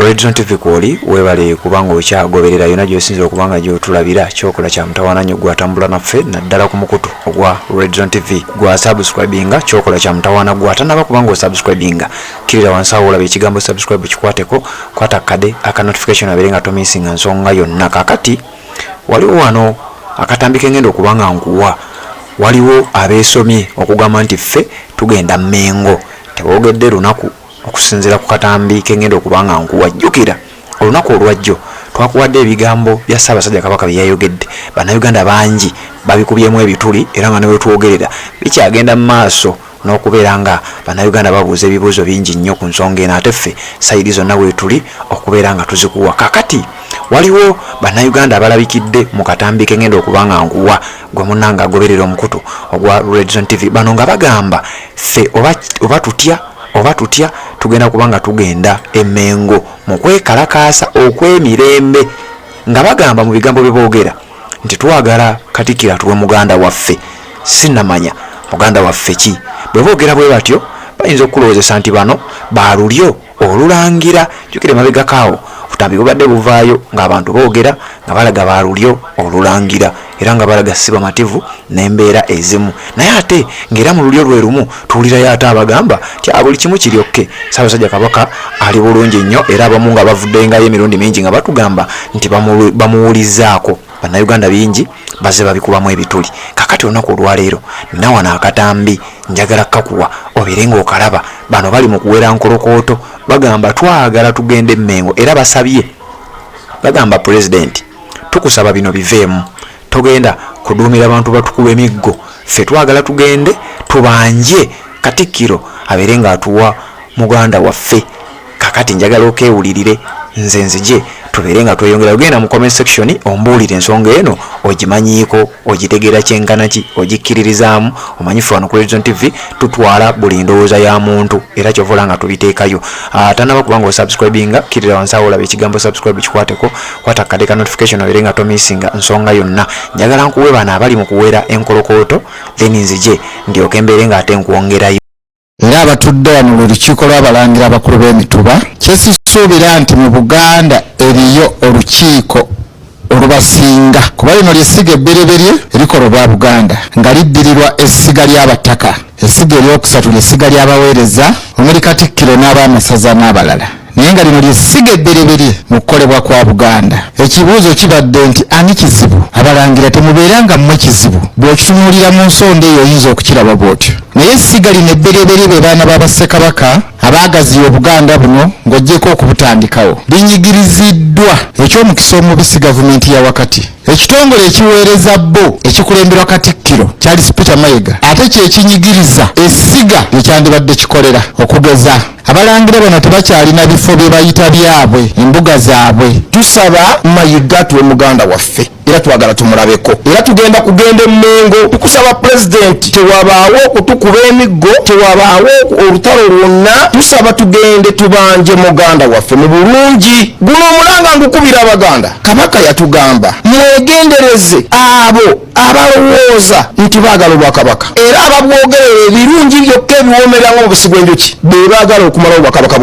Region TV kwoli webale kubanga okyagoberera yona gyosinza okubanga gyotulabira kyokola kya mutawana nnyo gwatambula naffe naddala ku mukutu ogwa Region TV gwa subscribinga kyokola kya mutawana gwatanaba kubanga osubscribinga kirira wansi awo olaba ekigambo subscribe kikwateko kwata kade aka notification aberenga tomisinga nsonga yonna kakati waliwo wano akatambike ngendo okubanga nkuwa waliwo abeesomye okugamba nti ffe tugenda Mmengo tebogedde lunaku okusinzira ku katambi kengendo okubanga nkuwajjukira olunaku olwajjo twakuwadde ebigambo bya Ssaabasajja Kabaka bye yayogedde bannayuganda bangi babikubyemu ebituli era nga newe twogerera bikyagenda mu maaso n'okubeera nga bannayuganda babuuza ebibuuzo bingi nnyo ku nsonga eno ate ffe sayidi zonna weetuli okubeera nga tuzikuwa kakati waliwo bannayuganda abalabikidde mu katambi kengendo okubanga nkuwa gwe munnanga agoberera omukutu ogwa Region TV bano nga bagamba ffe oba tutya tugenda kubanga tugenda Mmengo mu kwekalakaasa okw'emirembe nga bagamba mu bigambo bye boogera nti twagala Katikkiro tuwe muganda waffe sinnamanya muganda waffe ki bwe boogera bwe batyo bayinza okulowoozesa nti bano baalulyo olulangira jjukire mabegakaawo butambi bubadde buvaayo ng'abantu boogera nga balaga baalulyo olulangira era nga balaga si bamativu n'embeera ezimu naye ate ng'era mu lulyo lwe lumu tuwulirayo ate abagamba ti buli kimu kiryokke Ssaabasajja Kabaka ali bulungi nnyo era abamu nga bavuddengayo emirundi mingi nga batugamba nti bamuwulizzaako bannayuganda bingi bazze babikubamu ebituli kakati olunaku olwaleero nawano akatambi njagala kakuwa obeere ng'okalaba bano bali mu kuwera nkolokooto bagamba twagala tugende Mmengo era basabye bagamba Pulezidenti tukusaba bino biveemu togenda kuduumira abantu batukuba emiggo ffe twagala tugende tubanje Katikkiro abeere ng'atuwa muganda waffe kakati njagala okeewulirire nze nzije tubeere nga tweyongera ogenda mu comment section ombuulire ensonga eno ogimanyiiko ogitegeera kyenkana ki ogikkiririzaamu omanyifu wano ku Region TV tutwala buli ndowooza ya muntu era kyovola nga tubiteekayo tanaba kubanga osubscribinga kirira wansi awo olaba ekigambo subscribe kikwateko kwata kade ka notification obeere nga tomisinga nsonga yonna njagala nkuwe bano abali mu kuwera enkolokooto then nzije ndyoke mbeere nga ate nkwongerayo era abatudde wano mu lukiiko lw'abalangira abakulu b'emituba kyesisuubira nti mu Buganda eriyo olukiiko olubasinga kuba lino ly'essiga ebbereberye erikola obwa Buganda nga liddirirwa essiga ly'abataka essiga eryokusatu ly'essiga ly'abaweereza omuli Katikkiro n'abaamasaza n'abalala naye nga lino ly'essiga ebbereberye mu kukolebwa kwa Buganda ekibuuzo kibadde nti ani kizibu abalangira temubeeranga mmwe kizibu bw'okitunuulira mu nsonda eyo oyinza okukiraba bw'otyo naye essiga lino ebbereberye be baana ba Bassekabaka abaagaziya Obuganda buno ng'oggyeko okubutandikawo binyigiriziddwa eky'omukisa omubisi gavumenti ya wakati ekitongole ekiweereza bbo ekikulemberwa Katikkiro kyali Peter Mayiga ate kyekinyigiriza essiga lyekyandibadde kikolera okugeza abalangira bano tebakyalina bifo bye bayita byabwe embuga zaabwe tusaba Mayiga tuwe muganda waffe era twagala tumulabeko era tugenda kugenda Mmengo tukusaba Pulezidenti tewabaawo okutukuba emiggo tewabaawo olutalo lwonna tusaba tugende tubanje muganda waffe mu bulungi guno omulanga ngukubira abaganda Kabaka yatugamba mwegendereze abo abalowooza nti baagala Obwakabaka era ababwogerera ebirungi byokka ebiwoomeranga omubisi gw'enjuki be baagala okumala Obwakabaka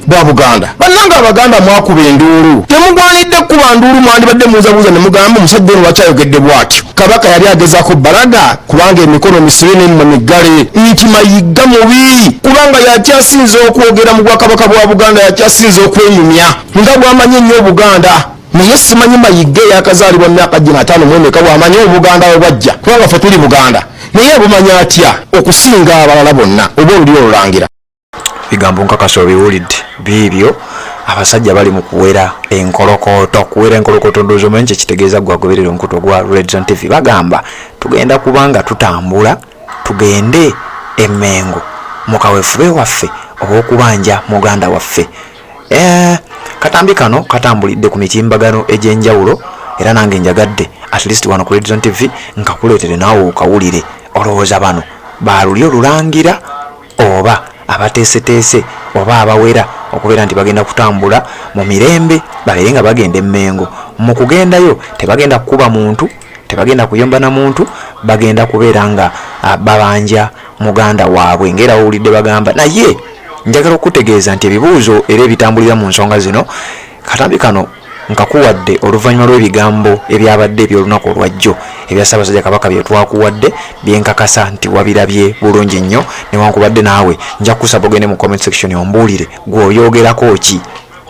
bwa Buganda bannanga abaganda mwakuba enduulu temugwanidde kuba nduulu mwandibadde muzabuuza ne mugamba omusajja ono lwakyayogedde bw'atyo Kabaka yali agezaako balaga kubanga emikono misire n'emimwa miggale nti Mayiga mubi kubanga yakyasinza okwogera mu Bwakabaka bwa Buganda yakyasinza okwenyumya nga bw'amanyi ennyo Obuganda naye simanyi Mayiga eyakazaalibwa myaka 5 mwemeka bw'amanyi Obuganda we bwajja kubanga ffe tuli Buganda naye bumanya atya okusinga abalala bonna oba oluli olulangira bigambo nkakasa obiwulidde biibyo abasajja bali mu kuwera enkolokooto ndowooza omanyi kyekitegeeza gwagoberera omukutu ogwa Region TV bagamba tugenda kubanga tutambula tugende Mmengo mu kaweefube waffe obw'okubanja muganda waffe katambi kano katambulidde ku mitimbagano egy'enjawulo era nange njagadde at least wano ku Region TV nkakuleetere naawe okawulire olowooza bano baalulyo lulangira oba abateeseteese oba abawera okubeera nti bagenda kutambula mu mirembe babeere nga bagenda Mmengo mu kugendayo tebagenda kukuba muntu tebagenda kuyomba na muntu bagenda kubeera nga babanja muganda waabwe ngera owulidde bagamba naye njagala okutegeeza nti ebibuuzo era ebitambulira mu nsonga zino katambi kano nkakuwadde oluvannyuma lw'ebigambo ebyabadde ebyolunaku olwajjo ebya Ssaabasajja Kabaka bye twakuwadde byenkakasa nti wabirabye bulungi nnyo newankubadde naawe nja kusaba ogende mu comment section ombuulire gw'oyogerako ki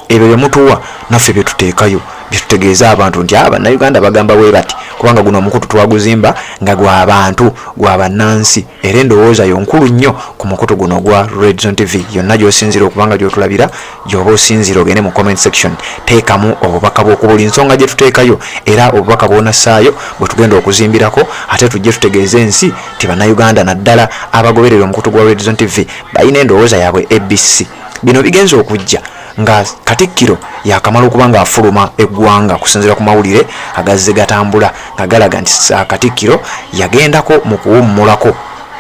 ebyo bye mutuwa naffe bye tuteekayo bye tutegeeza abantu nti Bannayuganda bagamba bwe bati kubanga guno omukutu twaguzimba nga gw'abantu gw'abannansi era endowooza yo nkulu nnyo ku mukutu guno gwa Red Zone TV yonna gy'osinzira okubanga gy'otulabira gy'oba osinzira ogende mu comment section teekamu obubaka bw'oku buli nsonga gye tuteekayo era obubaka bw'onassaayo bwe tugenda okuzimbirako ate tujje tutegeeze ensi nti Bannayuganda naddala abagoberera omukutu gwa Red Zone TV balina endowooza yaabwe ABC. Bino bigenza okujja nga Katikkiro yakamala okubanga afuluma eggwanga kusinziira ku mawulire agazze gatambula nga galaga nti Katikkiro yagendako mu kuwummulako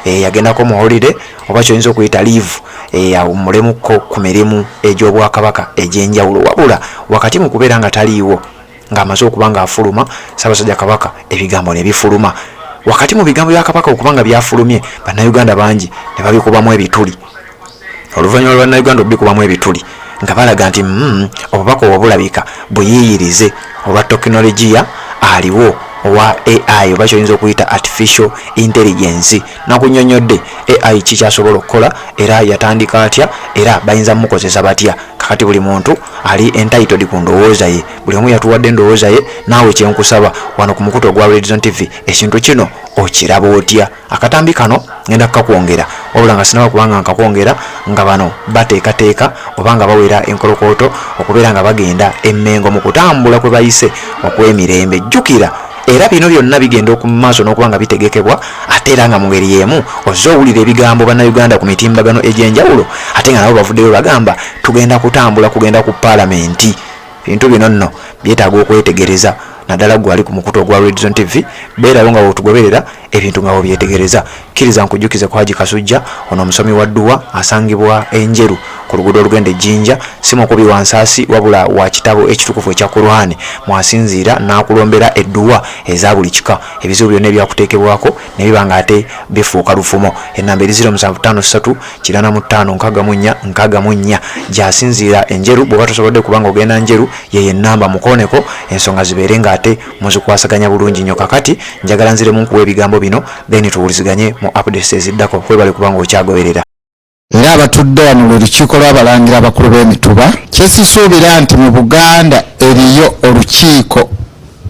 yagendako mu holiday oba kyoyinza okuyita leave awummulemuko ku mirimu egy'obwakabaka egy'enjawulo wabula wakati mu kubeera nga taliiwo ng'amaze okubanga afuluma Ssaabasajja Kabaka ebigambo ne bifuluma wakati mu bigambo bya Kabaka okubanga byafulumye Bannayuganda bangi ne babikubamu ebituli oluvannyuma lwa Bannayuganda obikubamu ebituli nga balaga nti obubaka obwo bulabika buyiyirize olwa tekinologiya aliwo owa AI oba kyoyinza okuyita artificial intelligence nakunnyonnyodde AI kikyasobola okukola era yatandika atya era bayinza mukozesa batya kakati buli muntu ali entitled ku ndowooza ye buli omu yatuwadde endowooza ye naawe kyenkusaba wano ku mukutu ogwa Red Zone TV ekintu kino okiraba otya akatambi kano ngenda kukakwongera wabula nga sinaba kubanga nkakwongera nga bano bateekateeka oba nga bawera enkolokooto okubeera nga bagenda emmengo mu kutambula kwe bayise okw'emirembe jjukira era bino byonna bigenda okumaaso n'okuba nga bitegekebwa ate era nga mu ngeri y'emu ozze owulira ebigambo Bannayuganda ku mitimbagano egy'enjawulo ate nga nabo bavuddeyo bagamba tugenda kutambula kugenda ku paalamenti. Bintu bino nno byetaaga okwetegereza naddala gwali ku mukutu ogwa Red Zone TV beerayo nga bwotugoberera ebintu nga bwebyetegereza. Kkiriza nkujjukize ku Haji Kasujja ono omusomi wa dduwa asangibwa Enjeru ku luguudo olugenda Ejjinja si mukubi wa nsaasi wabula wa kitabo ekitukuvu ekya Qur'ani mwasinziira n'akulombera edduwa eza buli kika ebizibu byonna ebyakuteekebwako ne biba nga ate bifuuka lufumo. Ennamba eri 0753 45 64 gy'asinziira Enjeru bw'oba tosobodde kubanga ogenda Njeru ye ennamba mukooneko ensonga zibeere nga ate muzikwasaganya bulungi nnyo. Kakati njagala nziremu nkuwa ebigambo bino then tuwuliziganye mu updates eziddako kwebale kubanga okyagoberera. Era abatudde wano lwe lukiiko lw'abalangira abakulu b'emituba kyesisuubira nti mu Buganda eriyo olukiiko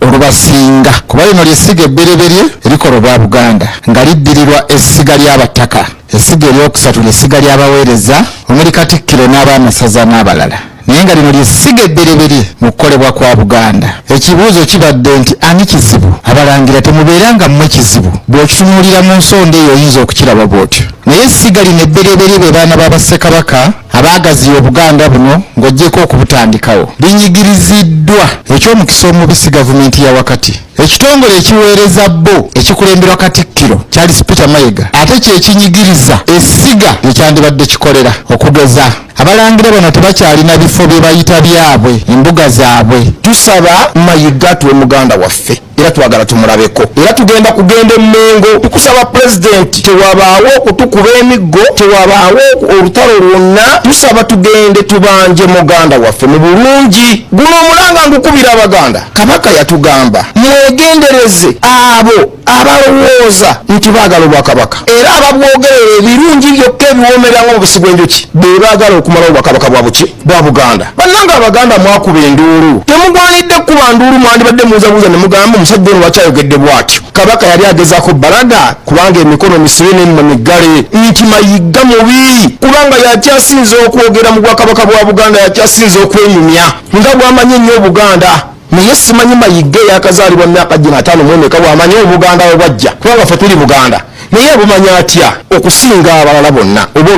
olubasinga kuba lino ly'essiga ebbereberye erikola obwa Buganda nga liddirirwa essiga ly'abataka essiga eryokusatu ly'essiga ly'abaweereza omuli Katikkiro n'abaamasaza n'abalala naye nga lino ly'essiga ebbereberye mu kukolebwa kwa Buganda. Ekibuuzo kibadde nti ani kizibu? Abalangira temubeera nga mmwe kizibu bw'okitunuulira mu nsonda eyo oyinza okukiraba bw'otyo naye essiga lino ebbereberye be baana ba Bassekabaka abaagaziya Obuganda buno ng'oggyeko okubutandikawo linyigiriziddwa eky'omukisa omubisi gavumenti ya wakati. Ekitongole ekiweereza bbo ekikulemberwa Katikkiro Charles Peter Mayiga ate kyekinyigiriza essiga lyekyandibadde kikolera okugeza abalangira bano tebakyalina bifo bye bayita byabwe embuga zaabwe. Tusaba Mayiga tuwe muganda waffe era twagala tumulabeko era tugenda kugenda emmengo tukusaba pulezidenti tewabaawo okutukuba emiggo tewabaawo olutalo lwonna tusaba tugende tubanje muganda waffe mu bulungi guno omulanga ngukubira Abaganda Kabaka yatugamba mwegendereze abo abalowooza nti baagala Obwakabaka era ababwogerera ebirungi byokka ebiwoomeranga omubisi gw'enjuki be baagala okumala Obwakabaka bwa Buganda. Bannanga Abaganda mwakuba enduulu temugwanidde kuba nduulu mwandibadde muzabuuza ne mugamba omusajja ono lwakyayogedde bw'atyo. Kabaka yali agezaako balaga kubanga emikono misibe n'emimwa miggale nti Mayiga mubi kubanga yakyasinza okwogera mu Bwakabaka bwa Buganda yakyasinza okwenyumya nga bw'amanyi ennyo Obuganda. Naye simanyi Mayiga yakazaalibwa myaka 5 mwemeka bw'amanyi Obuganda we bwajja kubanga ffe tuli Buganda naye abumanya atya okusinga abalala bonna oba